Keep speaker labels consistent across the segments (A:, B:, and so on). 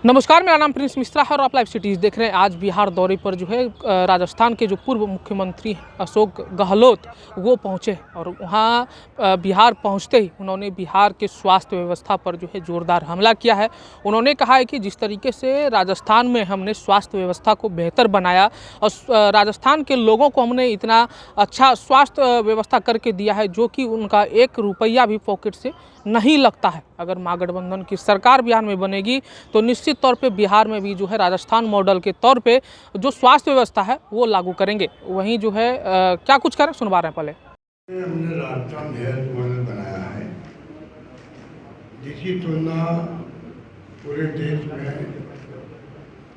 A: नमस्कार, मेरा नाम प्रिंस मिश्रा है और आप लाइव सिटीज़ देख रहे हैं। आज बिहार दौरे पर जो है राजस्थान के जो पूर्व मुख्यमंत्री अशोक गहलोत वो पहुंचे और वहां बिहार पहुंचते ही उन्होंने बिहार के स्वास्थ्य व्यवस्था पर जो है जोरदार हमला किया है। उन्होंने कहा है कि जिस तरीके से राजस्थान में हमने स्वास्थ्य व्यवस्था को बेहतर बनाया और राजस्थान के लोगों को हमने इतना अच्छा स्वास्थ्य व्यवस्था करके दिया है जो कि उनका 1 रुपया भी पॉकेट से नहीं लगता है। अगर महागठबंधन की सरकार बिहार में बनेगी तो निश्चित तौर पे बिहार में भी जो है राजस्थान मॉडल के तौर पे जो स्वास्थ्य व्यवस्था है वो लागू करेंगे। वहीं जो है क्या कुछ करें सुनवा रहे हैं पहले।
B: हमने राजस्थान हेल्थ मॉडल बनाया है जिसकी तुलना पूरे देश में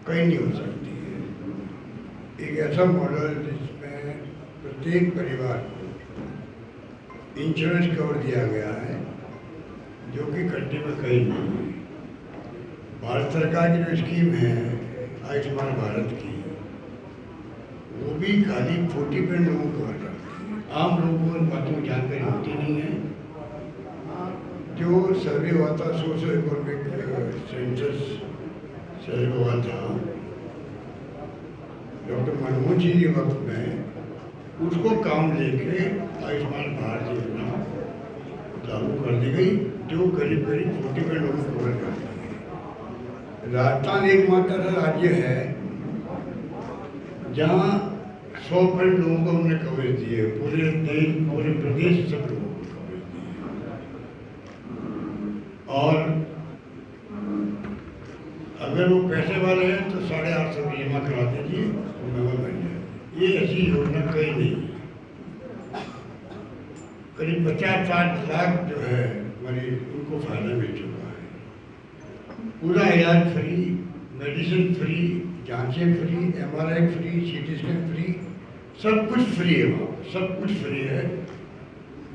B: कहीं नहीं हो सकती है। एक ऐसा मॉडल जिसमें प्रत्येक परिवार को इंश्योरेंस कवर दिया गया है जो कि कंट्री में कहीं नहीं है। भारत सरकार की जो स्कीम है आयुष्मान भारत की, वो भी खाली 40% लोगों को कवर करती है। आम लोगों को इन बातों की जानकारी होती नहीं है। जो सर्वे हुआ था, सोशो इकोनॉमिक सेंसस सर्वे हुआ था डॉक्टर मनमोहन सिंह के वक्त में, उसको काम लेके आयुष्मान भारत योजना लागू कर दी गई जो करीब 40% लोगों को कवर करती है। राजस्थान एकमात्र राज्य है जहाँ 100% लोगों को हमने कवरेज दी है। पूरे देश, पूरे प्रदेश सब लोगों को कवरेज दी है। और अगर वो पैसे वाले हैं तो 850 जमा करा दीजिए, मेंबर बन जाए। ये ऐसी योजना कहीं नहीं है। करीब 50-60 लाख जो है मरीज, उनको फायदा मिल चुका है। पूरा इलाज फ्री, मेडिसिन फ्री, जांचें free, MRI free, CT scan free, सब कुछ फ्री है। वहाँ सब कुछ फ्री है।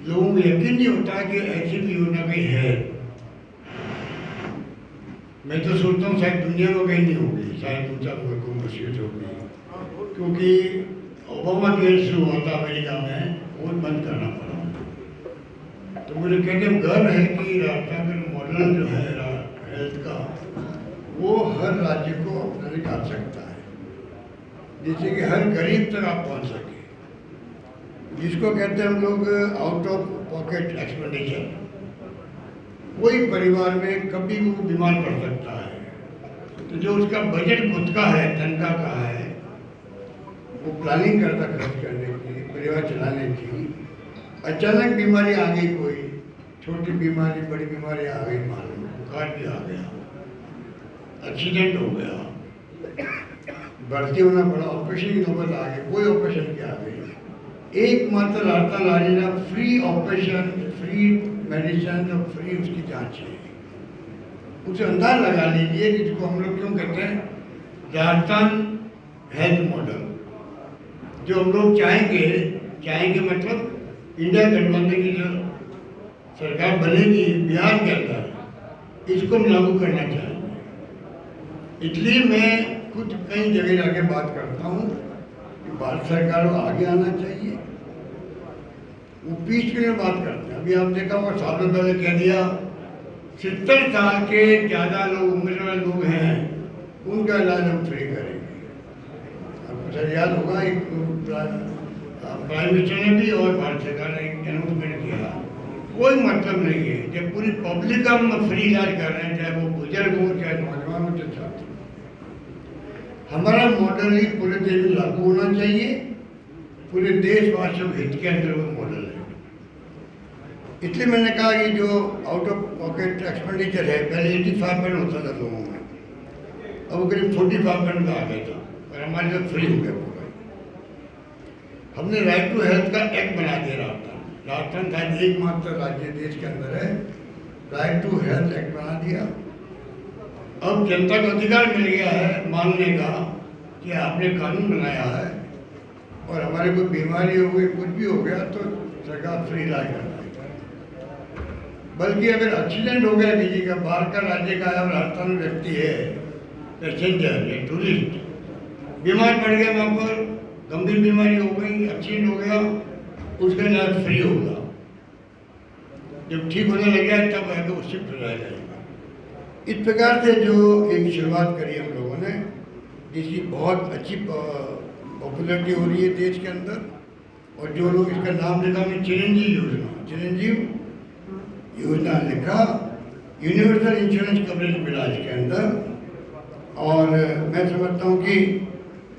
B: लोगों को यकीन नहीं होता कि ऐसी भी योजना कहीं है। मैं तो सोचता हूँ शायद दुनिया में कहीं नहीं होगी, शायद 2-4 मुल्कों में सीट होगी, क्योंकि ओबामा केयर शुरू हुआ था अमेरिका में, वो बंद करना पड़ा। तो मुझे कहते हैं गर्व है कि राजस्थान का मॉडल जो है हेल्थ का, वो हर राज्य को अपनाने की आवश्यकता है, जिससे कि हर गरीब तक आप पहुंच सके। जिसको कहते हैं हम लोग आउट ऑफ पॉकेट एक्सपेंडिचर। कोई परिवार में कभी भी बीमार पड़ सकता है, तो जो उसका बजट खुद का है, तनख्वाह का है, वो प्लानिंग करता खर्च करने की, परिवार चलाने की। अचानक बीमारी आ गई, कोई छोटी बीमारी, बड़ी बीमारी आ गई, मान लो बुखार भी आ गया, एक्सीडेंट हो गया, भर्ती होना पड़ा, ऑपरेशन की नौबत आ गई, कोई ऑपरेशन की आ गई, एकमात्र राजस्थान राज्य ने फ्री ऑपरेशन, फ्री मेडिसिन और फ्री उसकी जांच है। उसे अंदाज लगा लीजिए जिसको हम लोग क्यों कहते हैं राजस्थान हेल्थ मॉडल। जो हम लोग चाहेंगे मतलब इंडिया गठबंधन की जो सरकार बनेगी बिहार के अंदर, इसको हम लागू करना चाहेंगे। इसलिए मैं खुद कई जगह जाके बात करता हूँ कि भारत सरकार को आगे आना चाहिए। वो बीच में बात करते हैं। अभी आप देखा होगा, सालों पहले कह दिया 70 साल के ज़्यादा लोग, उम्र वाले लोग हैं, उनका इलाज हम फ्री करेंगे। आपको सर याद होगा, एक प्राइम मिनिस्टर ने भी और भारत सरकार ने एक अनाउंसमेंट किया। कोई मतलब नहीं है जब पूरी पब्लिक हम फ्री इलाज कर रहे हैं, चाहे वो बुजुर्ग हो, चाहे नौजवान हो, चाहे छात्र। हमारा मॉडल ही पूरे देश में लागू होना चाहिए। पूरे देशवासियों के हित के अंदर वो मॉडल है। इसलिए मैंने कहा कि जो आउट ऑफ पॉकेट एक्सपेंडिचर है, पहले 85% होता था लोगों में, अब वो करीब 45% का आ गया था और हमारे साथ फ्री हो गया पूरा। हमने राइट टू हेल्थ का एक्ट बना दिया। राजस्थान शायद एकमात्र राज्य देश के अंदर है, राइट टू हेल्थ एक्ट बना दिया। अब जनता को अधिकार मिल गया है मानने का कि आपने कानून बनाया है और हमारे कोई बीमारी हो गई, कुछ भी हो गया तो सरकार फ्री इलाज करता है। बल्कि अगर एक्सीडेंट हो गया किसी का, बाहर का राज्य का है, राजस्थान में व्यक्ति है, पैसेंजर या टूरिस्ट, बीमार पड़ गया, वहाँ पर गंभीर बीमारी हो गई, एक्सीडेंट हो गया, उसका इलाज फ्री होगा। जब ठीक होने लग गया तब आगे वो शिफ्ट हो जाएगा। इस प्रकार से जो एक शुरुआत करी हम लोगों ने, जिसकी बहुत अच्छी पॉपुलरिटी हो रही है देश के अंदर, और जो लोग इसका नाम लिखा हमने चिरंजीव योजना लिखा, यूनिवर्सल इंश्योरेंस कवरेज मिला इसके अंदर। और मैं समझता हूँ कि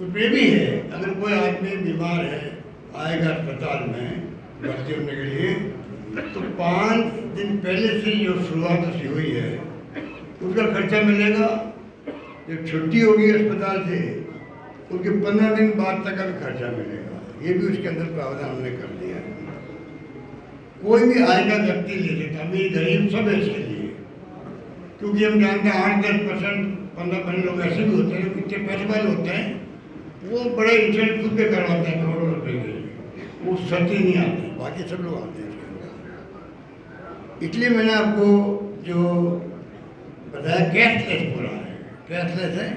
B: उसमें भी है, अगर कोई आदमी बीमार है, आएगा अस्पताल में भर्ती होने के लिए, तो 5 दिन पहले से जो शुरुआत उसकी हुई है उसका खर्चा मिलेगा। जब छुट्टी होगी अस्पताल से उसके 15 दिन बाद तक का भी खर्चा मिलेगा। ये भी उसके अंदर प्रावधान हमने कर दिया है। कोई भी आय का व्यक्ति ले सकता, अमीर गरीब सब है इसके लिए, क्योंकि हम जानते हैं 8-10%, 15% लोग ऐसे भी होते हैं जो इतने पैसे वाले होते हैं, वो बड़े इंश्योरेंस खुद पे करवाते हैं करोड़ों रुपए के, वो सच्ची नहीं आते, बाकी सब लोग आते हैं इसके अंदर। इसलिए मैंने आपको जो बताया कैशलेस पूरा है, कैशलेस है,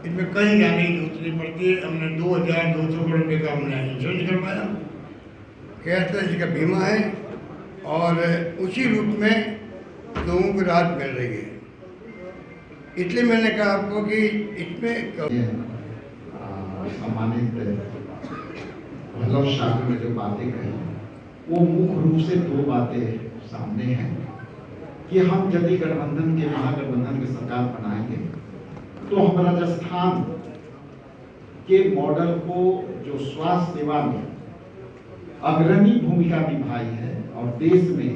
B: इसमें कहीं जाने की जरूरत नहीं पड़ती। हमने 2200 करोड़ रुपये का हमने इंश्योरेंस करवाया, कैशलेस का बीमा है, और उसी रूप में लोगों को राहत मिल रही है। इसलिए मैंने कहा आपको कि इसमें
C: सम्मानित वल्लभ शाह ने जो बातें कही वो मुख्य रूप से 2 बातें सामने हैं कि हम यदि गठबंधन के महागठबंधन की सरकार बनाएंगे तो हम राजस्थान के मॉडल को, जो स्वास्थ्य सेवा में अग्रणी भूमिका निभाई है और देश में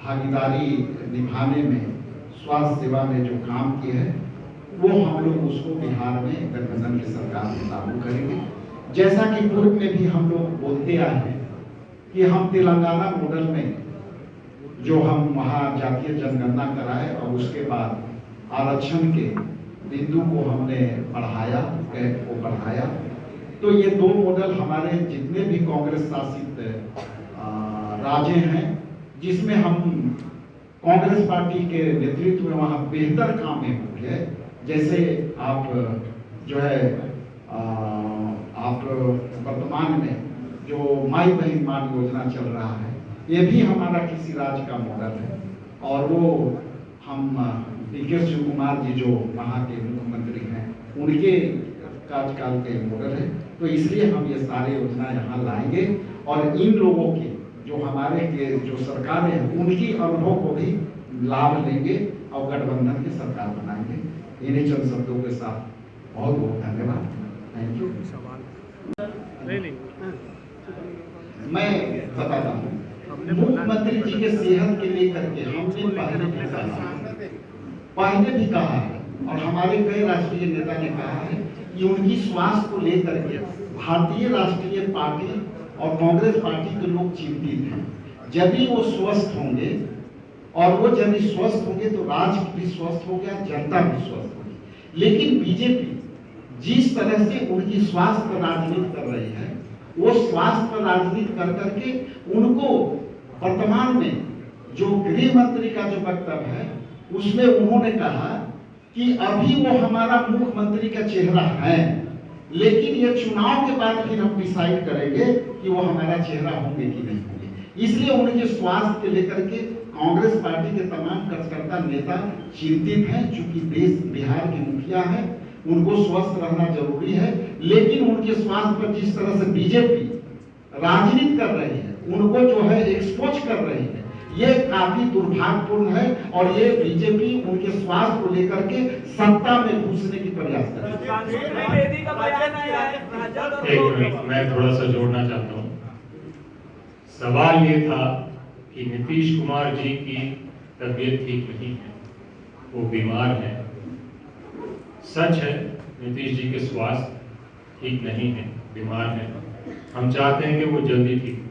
C: भागीदारी निभाने में स्वास्थ्य सेवा में जो काम किए हैं, वो हम लोग उसको बिहार में गठबंधन की सरकार में लागू करेंगे। जैसा कि पूर्व में भी हम लोग बोलते आए हैं कि हम तेलंगाना मॉडल में जो हम वहाँ जातीय जनगणना कराए और उसके बाद आरक्षण के बिंदु को हमने बढ़ाया, गैप को बढ़ाया, तो ये 2 मॉडल हमारे जितने भी कांग्रेस शासित राज्य हैं, जिसमें हम कांग्रेस पार्टी के नेतृत्व में वहाँ बेहतर काम में हुए। जैसे आप जो है आप वर्तमान में जो माई बहन मान योजना चल रहा है, ये भी हमारा किसी राज्य का मॉडल है, और वो हम डीके शिव कुमार जी जो वहाँ के मुख्यमंत्री हैं उनके कार्यकाल के मॉडल है। तो इसलिए हम ये सारे योजना यहाँ लाएंगे और इन लोगों के जो हमारे के जो सरकारें हैं उनकी अनुभव को भी लाभ लेंगे और गठबंधन की सरकार बनाएंगे। इन्हीं चंद शब्दों के साथ बहुत बहुत धन्यवाद। Thank you. मैं बताता हूँ, मुख्यमंत्री जी के सेहत के लेकर के हमने पहले भी कहा है और हमारे कई राष्ट्रीय नेता ने कहा है कि उनकी स्वास्थ्य को लेकर के भारतीय राष्ट्रीय पार्टी और कांग्रेस पार्टी के लोग चिंतित हैं। जब भी वो स्वस्थ होंगे और वो जब भी स्वस्थ होंगे तो राज्य भी स्वस्थ हो गया, जनता भी स्वस्थ होगी। लेकिन बीजेपी जिस तरह से उनकी स्वास्थ्य पर राजनीति कर रही है, वो स्वास्थ्य पर राजनीति कर करके उनको वर्तमान में जो गृह मंत्री का जो वक्तव्य है उसमें उन्होंने कहा कि अभी वो हमारा मुख्यमंत्री का चेहरा है, लेकिन ये चुनाव के बाद फिर हम डिसाइड करेंगे कि वो हमारा चेहरा होंगे कि नहीं होंगे। इसलिए उनके स्वास्थ्य के लेकर के कांग्रेस पार्टी के तमाम कार्यकर्ता नेता चिंतित हैं। चूंकि देश बिहार के मुखिया है, उनको स्वस्थ रहना जरूरी है, लेकिन उनके स्वास्थ्य पर जिस तरह से बीजेपी राजनीति कर रही है, उनको जो है एक्सपोज कर रही है, ये काफी दुर्भाग्यपूर्ण है और ये बीजेपी उनके स्वास्थ्य को लेकर के सत्ता में घुसने की प्रयास कर रही
D: है। मैं थोड़ा सा जोड़ना चाहता हूँ। सवाल ये था कि नीतीश कुमार जी की तबीयत ठीक नहीं है, वो बीमार है। सच है, नीतीश जी के स्वास्थ्य ठीक नहीं है, बीमार है। हम चाहते हैं कि वो जल्दी ठीक हो।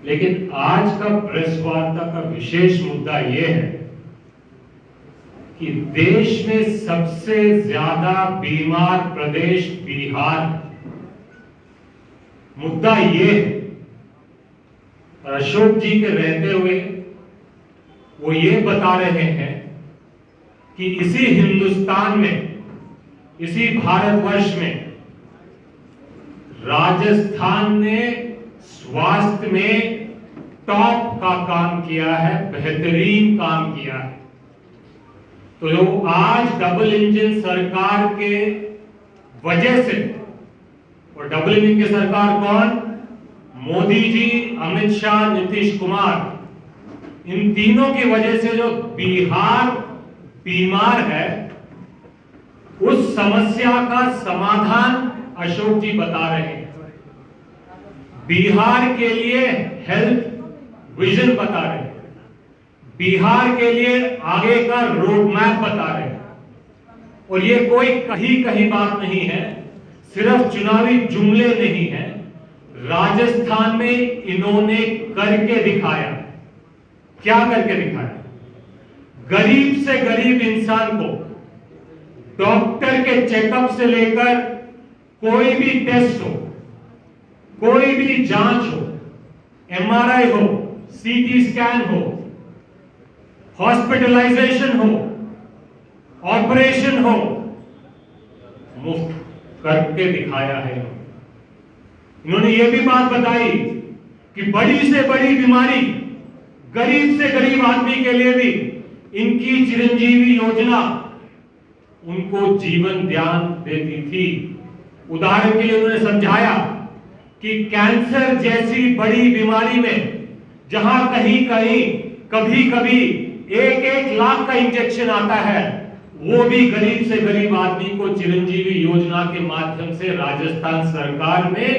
D: लेकिन आज का प्रेस वार्ता का विशेष मुद्दा ये है कि देश में सबसे ज्यादा बीमार प्रदेश बिहार है। मुद्दा ये है, और अशोक जी के रहते हुए वो ये बता रहे हैं कि इसी हिंदुस्तान में, इसी भारतवर्ष में राजस्थान ने स्वास्थ्य में टॉप का काम किया है, बेहतरीन काम किया है। तो आज डबल इंजन सरकार के वजह से, और डबल इंजन की सरकार कौन? मोदी जी, अमित शाह, नीतीश कुमार, इन तीनों की वजह से जो बिहार बीमार है, उस समस्या का समाधान अशोक जी बता रहे हैं। बिहार के लिए हेल्थ विजन बता रहे हैं, बिहार के लिए आगे का रोड मैप बता रहे हैं। और ये कोई कहीं बात नहीं है, सिर्फ चुनावी जुमले नहीं है। राजस्थान में इन्होंने करके दिखाया। क्या करके दिखाया? गरीब से गरीब इंसान को डॉक्टर के चेकअप से लेकर कोई भी टेस्ट हो, कोई भी जांच हो, एमआरआई हो, सीटी स्कैन हो, हॉस्पिटलाइजेशन हो, ऑपरेशन हो, मुफ्त करके दिखाया है। इन्होंने यह भी बात बताई कि बड़ी से बड़ी बीमारी गरीब से गरीब आदमी के लिए भी इनकी चिरंजीवी योजना उनको जीवन दान देती थी। उदाहरण के लिए उन्होंने समझाया कि कैंसर जैसी बड़ी बीमारी में जहां कभी कभी 1-1 लाख का इंजेक्शन आता है, वो भी गरीब से गरीब आदमी को चिरंजीवी योजना के माध्यम से राजस्थान सरकार में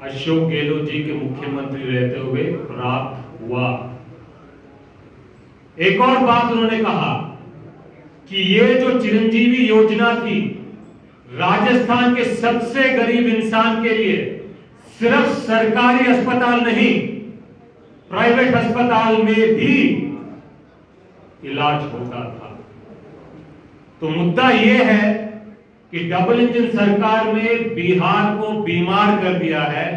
D: अशोक गहलोत जी के मुख्यमंत्री रहते हुए प्राप्त हुआ। एक और बात उन्होंने कहा कि ये जो चिरंजीवी योजना थी, राजस्थान के सबसे गरीब इंसान के लिए सिर्फ सरकारी अस्पताल नहीं, प्राइवेट अस्पताल में भी इलाज होता था। तो मुद्दा यह है कि डबल इंजन सरकार में बिहार को बीमार कर दिया है।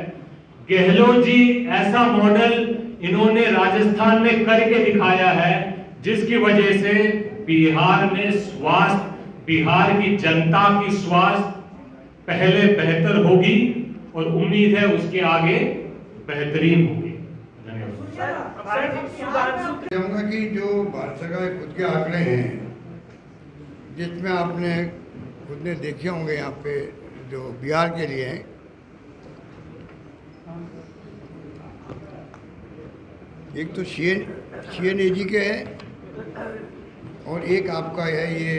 D: गहलोत जी ऐसा मॉडल इन्होंने राजस्थान में करके दिखाया है, जिसकी वजह से बिहार में स्वास्थ्य, बिहार की जनता की स्वास्थ्य पहले बेहतर होगी और उम्मीद है उसके आगे बेहतरीन होगी।
B: कहूँगा कि जो भारत सरकार के खुद के आंकड़े हैं, जिसमें आपने खुद ने देखे होंगे यहाँ पे जो बिहार के लिए हैं, एक तो CNAG के है और एक आपका है ये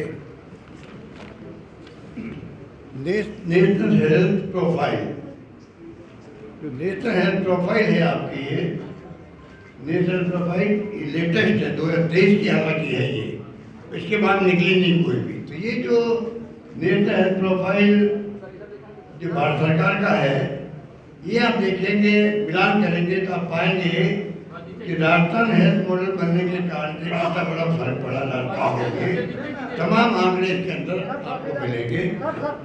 B: नेशनल हेल्थ प्रोफाइल। जो नेशनल हेल्थ प्रोफाइल है आपकी, ये नेशनल प्रोफाइल लेटेस्ट है, 2023 की हालत की है ये, इसके बाद निकली नहीं कोई भी। तो ये जो नेशनल हेल्थ प्रोफाइल जो भारत सरकार का है, ये आप देखेंगे, मिलान करेंगे तो आप पाएंगे कि राजस्थान हेल्थ मॉडल बनने के कारण से कितना बड़ा फर्क पड़ा राजस्थान में। तमाम आंकड़े इसके अंदर आपको मिलेंगे,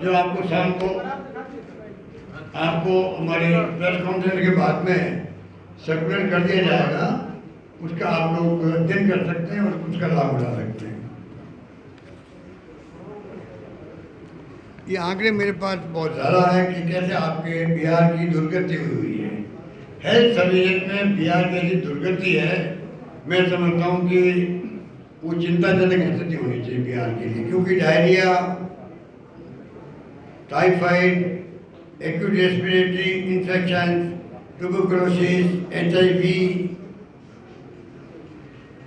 B: जो आपको शाम को आपको हमारे प्रेस कॉन्फ्रेंस के बाद में सर्कुलेट कर दिया जाएगा। उसका आप लोग अध्ययन कर सकते हैं और उसका लाभ उठा सकते हैं। ये आंकड़े मेरे पास बहुत ज़्यादा है कि कैसे आपके बिहार की दुर्गति हुई है। हेल्थ सर्विस में बिहार की ऐसी दुर्गति है, मैं समझता हूँ कि वो चिंताजनक स्थिति होनी चाहिए बिहार के लिए, क्योंकि diarrhoea, typhoid, acute respiratory infection, tuberculosis, HIV,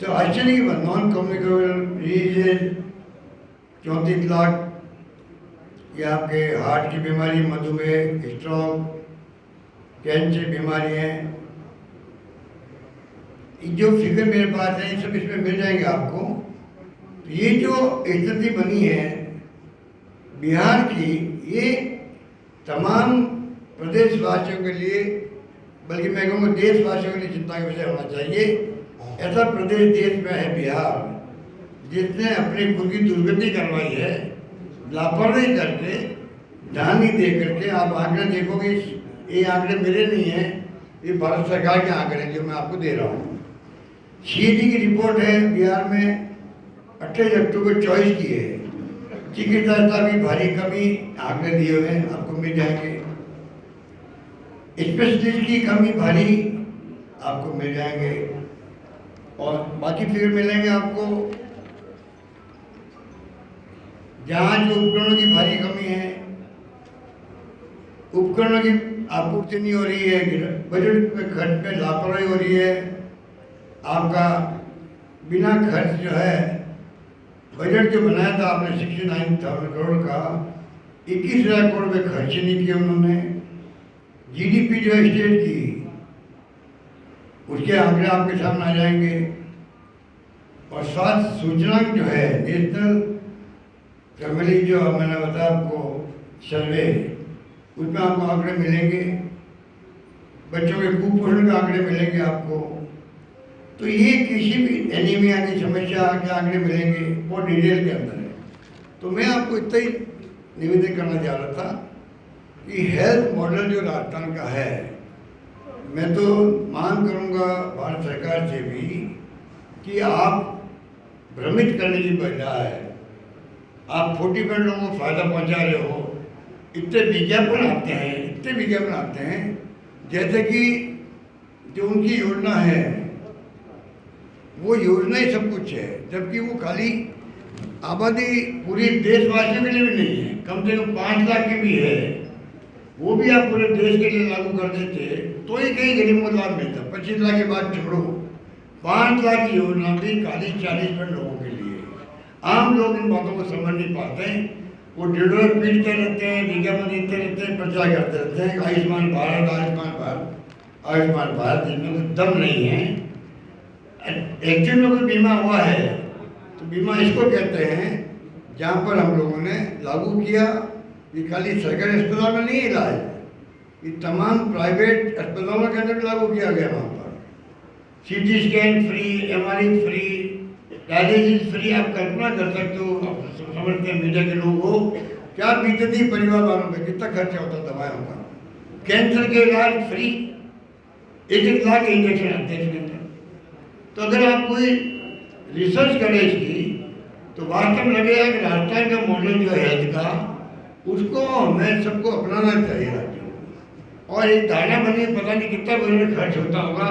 B: तो आश्चर्य की बात, नॉन कम्युनिकेबल डिजीज 34 लाख, ये आपके हार्ट की बीमारी, मधुमेह, स्ट्रोक, कैंसर बीमारी है। जो फिगर मेरे पास है, सब इसमें मिल जाएंगे आपको। तो ये जो स्थिति बनी है बिहार की, ये तमाम प्रदेशवासियों के लिए, बल्कि मैं कहूँगा देशवासियों के लिए चिंता का विषय होना चाहिए। ऐसा प्रदेश देश में है बिहार, जिसने अपनी खुद की दुर्गति करवाई है, लापरवाही करके, ध्यान नहीं दे करके। आप आंकड़े देखोगे, ये आंकड़े मेरे नहीं हैं, ये भारत सरकार के आंकड़े जो मैं आपको दे रहा हूँ। CAG की रिपोर्ट है, बिहार में 28 अक्टूबर 24 की है। चिकित्सा की भारी कमी, आंकड़े दिए हुए हैं, आपको मिल जाएंगे। स्पेशलिस्ट की कमी भारी, आपको मिल जाएंगे। और बाकी फिगर मिलेंगे आपको जांच उपकरणों की भारी कमी है, उपकरणों की आपूर्ति नहीं हो रही है, बजट में खर्च में लापरवाही हो रही है। आपका बिना खर्च जो है बजट जो बनाया था आपने 69,000 करोड़ का 21,000 करोड़ में खर्च नहीं किया उन्होंने। जीडीपी जो है स्टेट की उसके आंकड़े आपके सामने आ जाएंगे। और स्वास्थ्य सूचनांक जो है नेशनल फैमिली जो मैंने बताया आपको सर्वे, उसमें आपको आंकड़े मिलेंगे। बच्चों के कुपोषण के आंकड़े मिलेंगे आपको। तो ये किसी भी एनीमिया की समस्या के आंकड़े मिलेंगे, वो डिटेल के अंदर है। तो मैं आपको इतना ही निवेदन करना चाह रहा था कि हेल्थ मॉडल जो राजस्थान का है, मैं तो मांग करूंगा भारत सरकार से भी कि आप भ्रमित करने की बजाय आप 40% लोगों को फायदा पहुंचा रहे हो। इतने विज्ञापन आते हैं जैसे कि जो उनकी योजना है वो योजना ही सब कुछ है, जबकि वो खाली आबादी पूरी देशवासियों के लिए भी नहीं है, कम से कम 5 लाख की भी है। वो भी आप पूरे देश के लिए लागू कर देते तो ही कहीं गरीबों को लाभ मिलता। 25 लाख की बात छोड़ो, 5 लाख की योजना भी खाली 40% लोगों के लिए। आम लोग इन बातों को समझ नहीं पाते हैं, वो ढिढोर पीटते रहते हैं, विज्ञापन देते रहते हैं, प्रचार करते रहते हैं आयुष्मान भारत आयुष्मान भारत आयुष्मान भारत, जिनमें कोई दम नहीं है। एक्चुअल में कोई बीमा हुआ है तो बीमा इसको कहते हैं जहाँ पर हम लोगों ने लागू किया कि खाली सरकारी अस्पताल में नहीं इलाज, ये तमाम प्राइवेट अस्पतालों के अंदर भी लागू किया गया। वहाँ पर CT scan free, MRI free, dialysis free. आप कल्पना कर सकते हो, समझते हैं मीडिया के लोग हो, क्या बीतती परिवार वालों पे, कितना खर्चा होता दवाओं का। कैंसर के इलाज फ्री, 1-1 लाख इंजेक्शन आते हैं इसके अंदर। तो अगर आप कोई रिसर्च करें इसकी तो वास्तव में लगेगा कि राजस्थान का मॉडल जो है हेल्थ का, उसको हमें सबको अपनाना चाहिए राज्यों को। और एक धारणा बनी, पता नहीं कितना बजट खर्च होता होगा,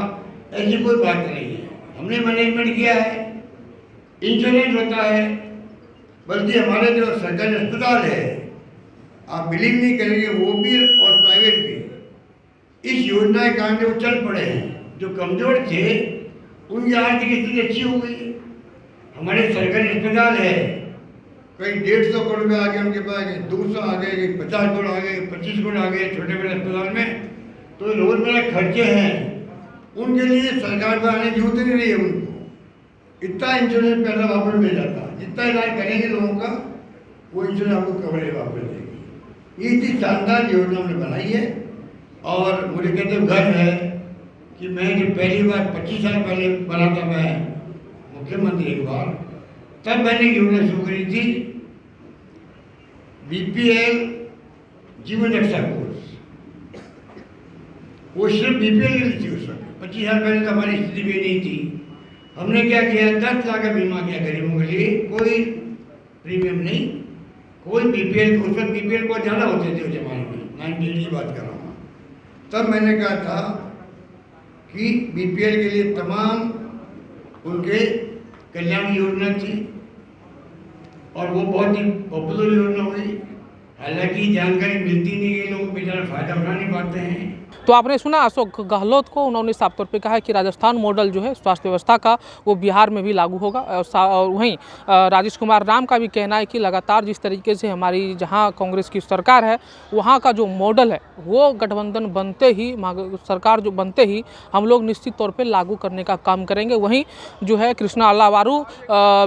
B: ऐसी कोई बात नहीं है। हमने मैनेजमेंट किया है, इंश्योरेंस होता है, बल्कि हमारे जो सरकारी अस्पताल है आप बिलीव नहीं करेंगे, वो भी और प्राइवेट भी इस योजना के कारण जो चल पड़े हैं। जो कमजोर थे उनकी आर्थिक स्थिति अच्छी हो गई है। हमारे सरकारी अस्पताल है, कई 150 करोड़ रुपये आ गए उनके पास, 200 आ गए, 50 करोड़ आ गए, 25 करोड़ आ गए छोटे बड़े अस्पताल में। तो रोजमर्रा खर्चे हैं उनके लिए सरकार को आने की जरूरत नहीं रही है। उनको इतना इंश्योरेंस पैसा वापस मिल जाता, जितना इलाज करेंगे लोगों का वो इंश्योरेंस आपको कवरेज वापस देगी। ये इतनी शानदार योजना हमने बनाई है। और मुझे कहते गर्व है कि मैं जो पहली बार 25 साल पहले बना था मैं मुख्यमंत्री एक बार, तब मैंने योजना शुरू करी थी बीपीएल जीवन रक्षा कोर्स। वो सिर्फ बीपीएल के लिए थी उस वक्त। 25 साल पहले तो हमारी स्थिति भी नहीं थी। हमने क्या किया, 10 लाख का बीमा किया गरीबों के लिए, कोई प्रीमियम नहीं, कोई बीपीएल। उस वक्त बीपीएल बहुत ज़्यादा होते थे उस जमाने में, 90 की बात कर रहा हूँ। तब मैंने कहा था कि बीपीएल के लिए तमाम उनके कल्याण योजना थी और वो बहुत ही पॉपुलर योजना हुई। हालांकि जानकारी मिलती नहीं है, लोग बेचारा फायदा उठा नहीं पाते हैं।
A: तो आपने सुना अशोक गहलोत को, उन्होंने साफ तौर पे कहा है कि राजस्थान मॉडल जो है स्वास्थ्य व्यवस्था का वो बिहार में भी लागू होगा। और वहीं राजेश कुमार राम का भी कहना है कि लगातार जिस तरीके से हमारी जहां कांग्रेस की सरकार है वहां का जो मॉडल है वो गठबंधन बनते ही, सरकार जो बनते ही हम लोग निश्चित तौर पर लागू करने का काम करेंगे। वहीं जो है कृष्णा अल्लावारू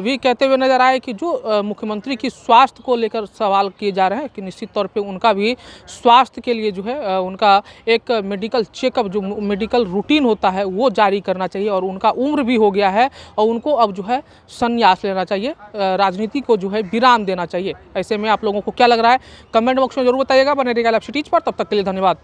A: भी कहते हुए नजर आए कि जो मुख्यमंत्री की स्वास्थ्य को लेकर सवाल किए जा रहे हैं कि निश्चित तौर पर उनका भी स्वास्थ्य के लिए जो है उनका एक मेडिकल चेकअप, जो मेडिकल रूटीन होता है वो जारी करना चाहिए। और उनका उम्र भी हो गया है और उनको अब जो है संन्यास लेना चाहिए, राजनीति को जो है विराम देना चाहिए। ऐसे में आप लोगों को क्या लग रहा है कमेंट बॉक्स में जरूर बताइएगा। बने रहिएगा लाइव सिटीज पर, तब तक के लिए धन्यवाद।